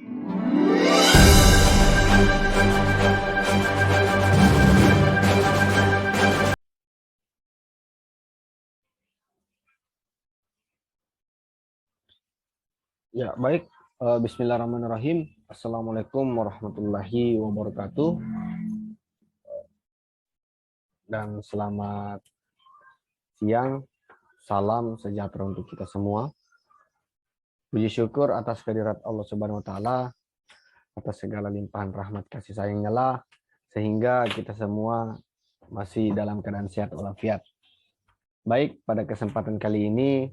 Ya, baik. Bismillahirrahmanirrahim. Assalamualaikum warahmatullahi wabarakatuh. Dan selamat siang. Salam sejahtera untuk kita semua. Puji syukur atas kehadirat Allah Subhanahu wa taala, atas segala limpahan rahmat kasih sayangnya lah, sehingga kita semua masih dalam keadaan sehat walafiat. Baik, pada kesempatan kali ini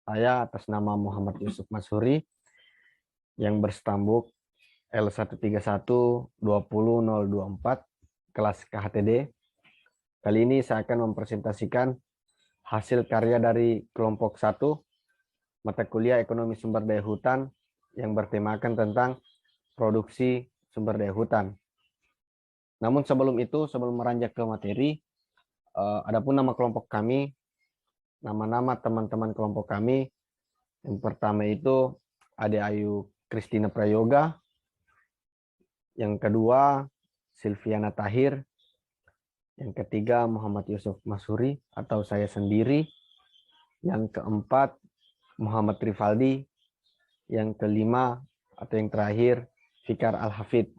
saya atas nama Muhammad Yusuf Masuri yang berstambuk L131-20024 kelas KHTD. Kali ini saya akan mempresentasikan hasil karya dari kelompok 1 mata kuliah Ekonomi Sumber Daya Hutan yang bertemakan tentang produksi sumber daya hutan. Namun sebelum itu, sebelum meranjak ke materi, adapun nama kelompok kami, nama-nama teman-teman kelompok kami, yang pertama itu Ade Ayu Kristina Prayoga, yang kedua Silviana Tahir, yang ketiga Muhammad Yusuf Masuri atau saya sendiri, yang keempat Muhammad Rifaldi, yang kelima atau yang terakhir Fikar Al-Hafid.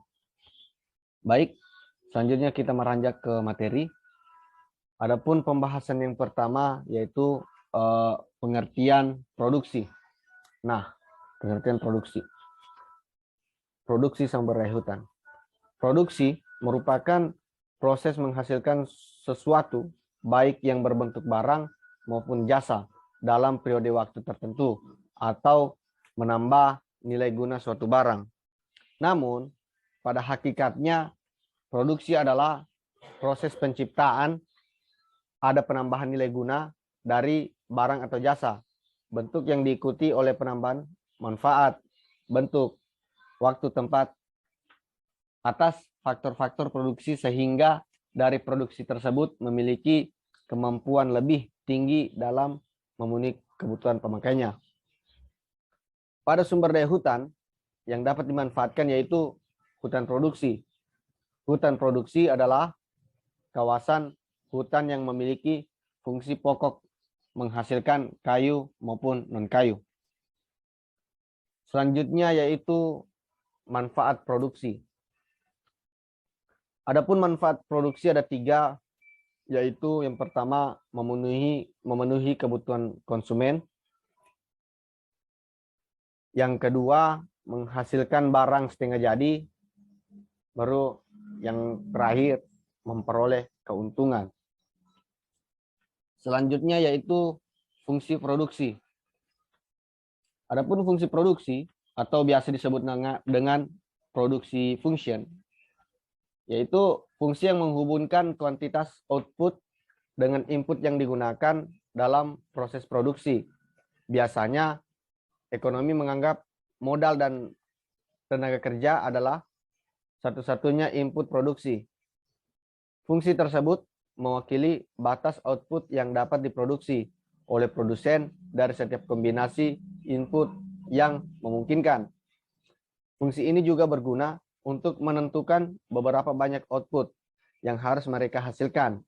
Baik, selanjutnya kita meranjak ke materi. Adapun pembahasan yang pertama yaitu pengertian produksi. Nah, pengertian produksi. Produksi sumber daya hutan. Produksi merupakan proses menghasilkan sesuatu, baik yang berbentuk barang maupun jasa, dalam periode waktu tertentu, atau menambah nilai guna suatu barang. Namun, pada hakikatnya, produksi adalah proses penciptaan, ada penambahan nilai guna dari barang atau jasa, bentuk yang diikuti oleh penambahan manfaat, bentuk, waktu, tempat, atas faktor-faktor produksi sehingga dari produksi tersebut memiliki kemampuan lebih tinggi dalam memenuhi kebutuhan pemakainya. Pada sumber daya hutan yang dapat dimanfaatkan yaitu hutan produksi. Hutan produksi adalah kawasan hutan yang memiliki fungsi pokok menghasilkan kayu maupun non-kayu. Selanjutnya yaitu manfaat produksi. Adapun manfaat produksi ada 3, yaitu yang pertama memenuhi kebutuhan konsumen. Yang kedua menghasilkan barang setengah jadi. Baru yang terakhir memperoleh keuntungan. Selanjutnya yaitu fungsi produksi. Adapun fungsi produksi atau biasa disebut dengan produksi function, yaitu fungsi yang menghubungkan kuantitas output dengan input yang digunakan dalam proses produksi. Biasanya ekonomi menganggap modal dan tenaga kerja adalah satu-satunya input produksi. Fungsi tersebut mewakili batas output yang dapat diproduksi oleh produsen dari setiap kombinasi input yang memungkinkan. Fungsi ini juga berguna untuk menentukan beberapa banyak output yang harus mereka hasilkan,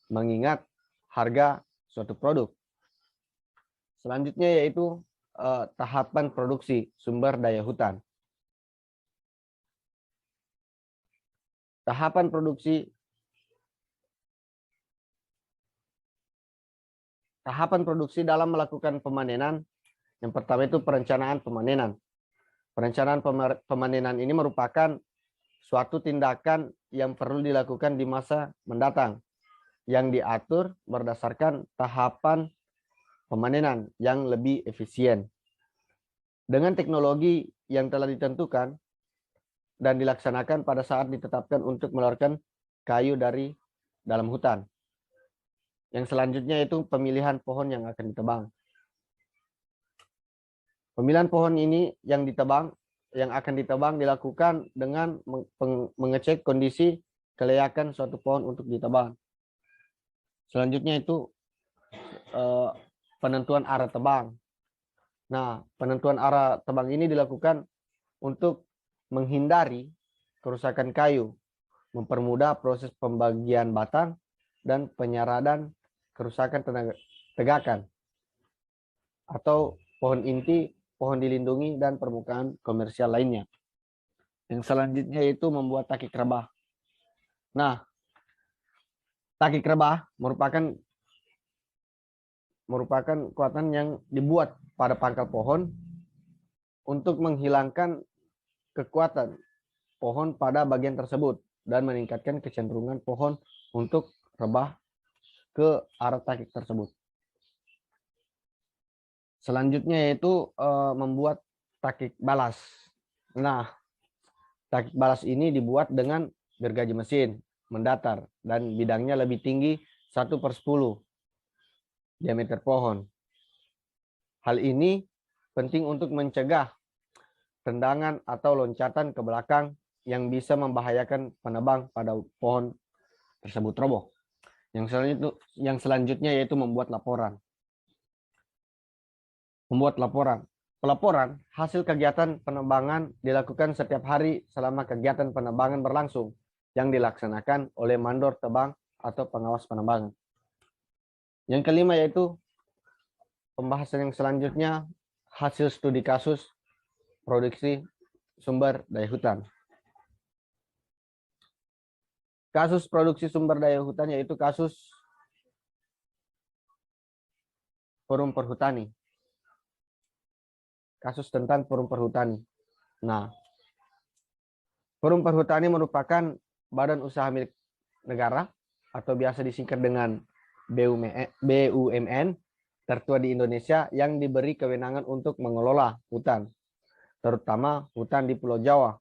mengingat harga suatu produk. Selanjutnya yaitu tahapan produksi sumber daya hutan. Tahapan produksi dalam melakukan pemanenan, yang pertama itu perencanaan pemanenan. Perencanaan pemanenan ini merupakan suatu tindakan yang perlu dilakukan di masa mendatang, yang diatur berdasarkan tahapan pemanenan yang lebih efisien. Dengan teknologi yang telah ditentukan dan dilaksanakan pada saat ditetapkan untuk mengeluarkan kayu dari dalam hutan. Yang selanjutnya itu pemilihan pohon yang akan ditebang. Pemilihan pohon ini yang akan ditebang dilakukan dengan mengecek kondisi kelayakan suatu pohon untuk ditebang. Selanjutnya itu penentuan arah tebang. Nah, penentuan arah tebang ini dilakukan untuk menghindari kerusakan kayu, mempermudah proses pembagian batang, dan penyeradan kerusakan tegakan atau pohon inti, pohon dilindungi, dan permukaan komersial lainnya. Yang selanjutnya yaitu membuat takik rebah. Nah, takik rebah merupakan kekuatan yang dibuat pada pangkal pohon untuk menghilangkan kekuatan pohon pada bagian tersebut dan meningkatkan kecenderungan pohon untuk rebah ke arah takik tersebut. Selanjutnya yaitu membuat takik balas. Nah, takik balas ini dibuat dengan gergaji mesin mendatar dan bidangnya lebih tinggi 1/10 diameter pohon. Hal ini penting untuk mencegah tendangan atau loncatan ke belakang yang bisa membahayakan penebang pada pohon tersebut roboh. Yang selanjutnya yaitu membuat laporan. Pelaporan hasil kegiatan penebangan dilakukan setiap hari selama kegiatan penebangan berlangsung yang dilaksanakan oleh mandor tebang atau pengawas penebangan. Yang kelima yaitu pembahasan yang selanjutnya, hasil studi kasus produksi sumber daya hutan. Kasus produksi sumber daya hutan yaitu kasus forum perhutani. Kasus tentang forum perhutani. Nah, forum perhutani merupakan badan usaha milik negara atau biasa disingkat dengan BUMN tertua di Indonesia yang diberi kewenangan untuk mengelola hutan, terutama hutan di Pulau Jawa.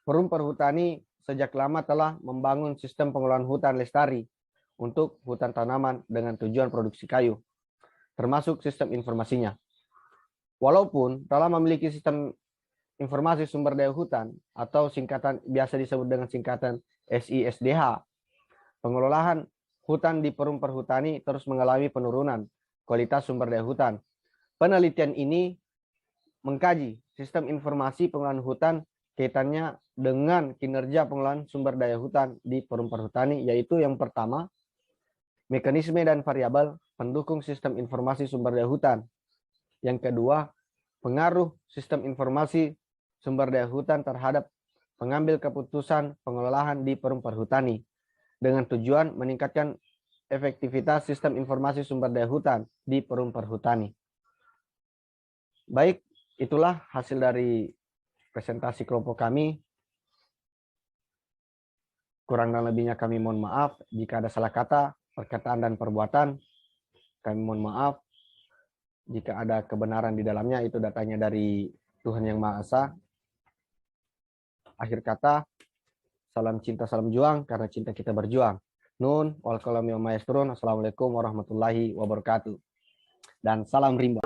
Forum perhutani sejak lama telah membangun sistem pengelolaan hutan lestari untuk hutan tanaman dengan tujuan produksi kayu, termasuk sistem informasinya. Walaupun telah memiliki sistem informasi sumber daya hutan atau singkatan biasa disebut dengan singkatan SISDH, pengelolaan hutan di forum perhutani terus mengalami penurunan kualitas sumber daya hutan. Penelitian ini mengkaji sistem informasi pengelolaan hutan kaitannya dengan kinerja pengelolaan sumber daya hutan di forum perhutani, yaitu yang pertama, mekanisme dan variabel pendukung sistem informasi sumber daya hutan. Yang kedua, pengaruh sistem informasi sumber daya hutan terhadap pengambil keputusan pengelolaan di forum perhutani dengan tujuan meningkatkan efektivitas sistem informasi sumber daya hutan di forum perhutani. Baik, itulah hasil dari presentasi kelompok kami. Kurang dan lebihnya kami mohon maaf. Jika ada salah kata, perkataan, dan perbuatan, kami mohon maaf. Jika ada kebenaran di dalamnya, itu datanya dari Tuhan Yang Maha Esa. Akhir kata, salam cinta, salam juang, karena cinta kita berjuang. Nun, wal kalam ya maestron. Assalamualaikum warahmatullahi wabarakatuh. Dan salam rimba.